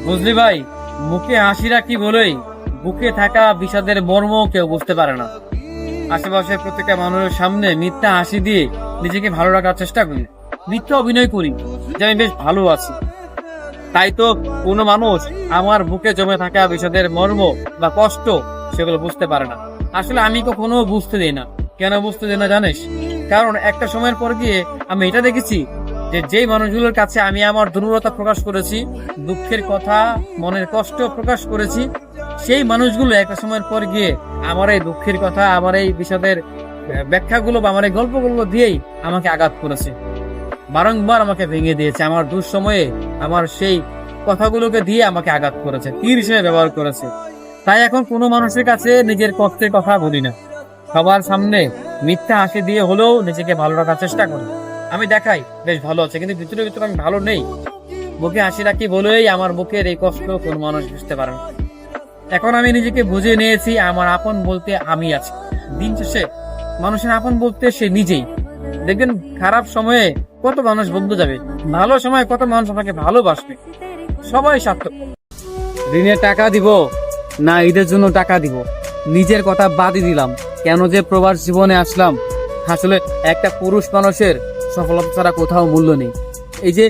বুঝলি ভাই, মুখে হাসিরা কি বলেই বুকে থাকা বিষাদের মর্ম কেউ বুঝতে পারে না। আশেপাশে প্রত্যেকটা মানুষের সামনে মিথ্যা হাসি দিয়ে নিজেকে ভালো রাখার চেষ্টা করি, মিথ্যা অভিনয় করি যে আমি বেশ ভালো আছি। তাই তো কোনো মানুষ আমার বুকে জমে থাকা বিষাদের মর্ম বা কষ্ট সেগুলো বুঝতে পারে না। আসলে আমি কখনো বুঝতে দিই না। কেন বুঝতে দিই না জানিস? কারণ একটা সময়ের পর গিয়ে আমি এটা দেখেছি যে যেই মানুষগুলোর কাছে আমি আমার দুর্বলতা প্রকাশ করেছি, দুঃখের কথা, মনের কষ্ট প্রকাশ করেছি, সেই মানুষগুলো একটা সময়ের পর গিয়ে আমার এই দুঃখের কথা, আমার এই বিষাদের ব্যাখ্যাগুলো বা আমার এই গল্পগুলো দিয়েই আমাকে আঘাত করেছে, বারংবার আমাকে ভেঙে দিয়েছে। আমার দুঃসময়ে আমার সেই কথাগুলোকে দিয়ে আমাকে আঘাত করেছে, তীর হিসেবে ব্যবহার করেছে। তাই এখন কোনো মানুষের কাছে নিজের কষ্টের কথা বলি না। সবার সামনে মিথ্যা হাসি দিয়ে হলেও নিজেকে ভালো রাখার চেষ্টা করি। আমি দেখাই বেশ ভালো আছে, কিন্তু ভিতরে ভিতরে আমি ভালো নেই। বুকে হাসি রাখি বলেই আমার বুকের এই কষ্ট কোনো মানুষ বুঝতে পারে না। এখন আমি নিজেকে বুঝে নিয়েছি, আমার আপন বলতে আমি আছি। দিন শেষে মানুষের আপন বলতে সে নিজেই। দেখবেন খারাপ সময়ে কত মানুষ বন্ধু যাবে, ভালো সময়ে কত মানুষ আপনাকে ভালোবাসবে। সবাই স্বার্থ। ঋণে টাকা দিব না ঈদের জন্য টাকা দিব, নিজের কথা বাদই দিলাম, কেন যে প্রবাস জীবনে আসলাম। আসলে একটা পুরুষ মানুষের সফলতা ছাড়া কোথাও মূল্য নেই। এই যে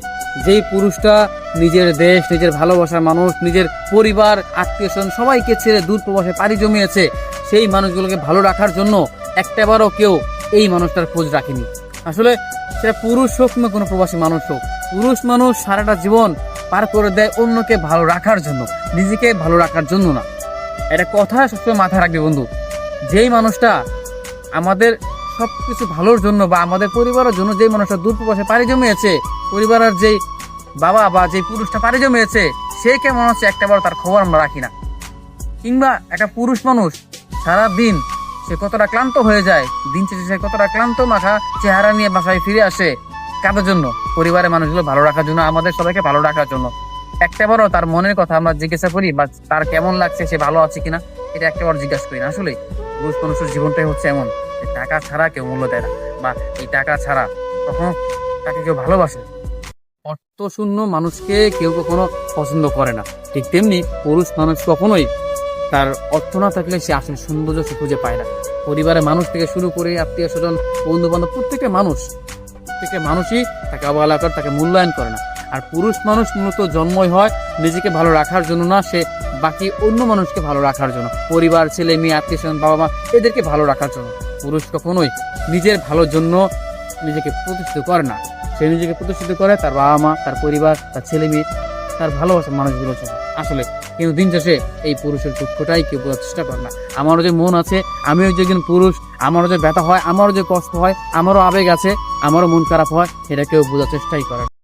যেই পুরুষটা নিজের দেশ, নিজের ভালোবাসার মানুষ, নিজের পরিবার, আত্মীয় স্বজন সবাইকে ছেড়ে দূর প্রবাসে পাড়ি জমিয়েছে, সেই মানুষগুলোকে ভালো রাখার জন্য একটাবারও কেউ এই মানুষটার খোঁজ রাখেনি। আসলে সেটা পুরুষ হোক না কোনো প্রবাসী মানুষ হোক, পুরুষ মানুষ সারাটা জীবন পার করে দেয় অন্যকে ভালো রাখার জন্য, নিজেকে ভালো রাখার জন্য না। এটা কথা সবসময় মাথায় রাখবে বন্ধু। যেই মানুষটা আমাদের সবকিছু ভালোর জন্য বা আমাদের পরিবারের জন্য যেই মানুষটা দূর প্রবাসে পাড়ি জমিয়েছে, পরিবারের যেই বাবা বা যে পুরুষটা পাড়ি জমিয়েছে, সে কেমন হচ্ছে একটাবার তার খবর আমরা রাখি না। কিংবা একটা পুরুষ মানুষ সারা দিন সে কতটা ক্লান্ত হয়ে যায়, দিন শেষে সে কতটা ক্লান্ত মাখা চেহারা নিয়ে বাসায় ফিরে আসে কাদের জন্য? পরিবারের মানুষগুলো ভালো রাখার জন্য, আমাদের সবাইকে ভালো রাখার জন্য। একটাবারও তার মনের কথা আমরা জিজ্ঞাসা করি বা তার কেমন লাগছে, সে ভালো আছে কিনা, এটা একটাবার জিজ্ঞাসা করি না। আসলে পুরুষ মানুষের জীবনটাই হচ্ছে এমন, টাকা ছাড়া কেউ মূল্য দেয় না, বা এই টাকা ছাড়া কখনো তাকে কেউ ভালোবাসে। অর্থ শূন্য মানুষকে কেউ কখনো পছন্দ করে না। ঠিক তেমনি পুরুষ মানুষ কখনোই তার অর্থ না থাকলে সে আসলে সৌন্দর্য সে খুঁজে পায় না। পরিবারের মানুষ থেকে শুরু করে আত্মীয় স্বজন, বন্ধু বান্ধব, প্রত্যেকটা মানুষই তাকে অবহেলা করে, তাকে মূল্যায়ন করে না। আর পুরুষ মানুষ মূলত জন্মই হয় নিজেকে ভালো রাখার জন্য না, সে বাকি অন্য মানুষকে ভালো রাখার জন্য, পরিবার, ছেলে মেয়ে, আত্মীয় স্বজন, বাবা মা, এদেরকে ভালো রাখার জন্য। পুরুষ কখনোই নিজের ভালোর জন্য নিজেকে প্রতিষ্ঠিত করে না। সে নিজেকে প্রতিষ্ঠিত করে তার বাবা মা, তার পরিবার, তার ছেলে মেয়ে, তার ভালোবাসার মানুষগুলোর জন্য। আসলে কিন্তু দিন শেষে এই পুরুষের দুঃখটাই কেউ বোঝার চেষ্টা করে না। আমারও যে মন আছে, আমিও যে একজন পুরুষ, আমারও যে ব্যথা হয়, আমারও যে কষ্ট হয়, আমারও আবেগ আছে, আমারও মন খারাপ হয়, এটা কেউ বোঝার চেষ্টাই করে না।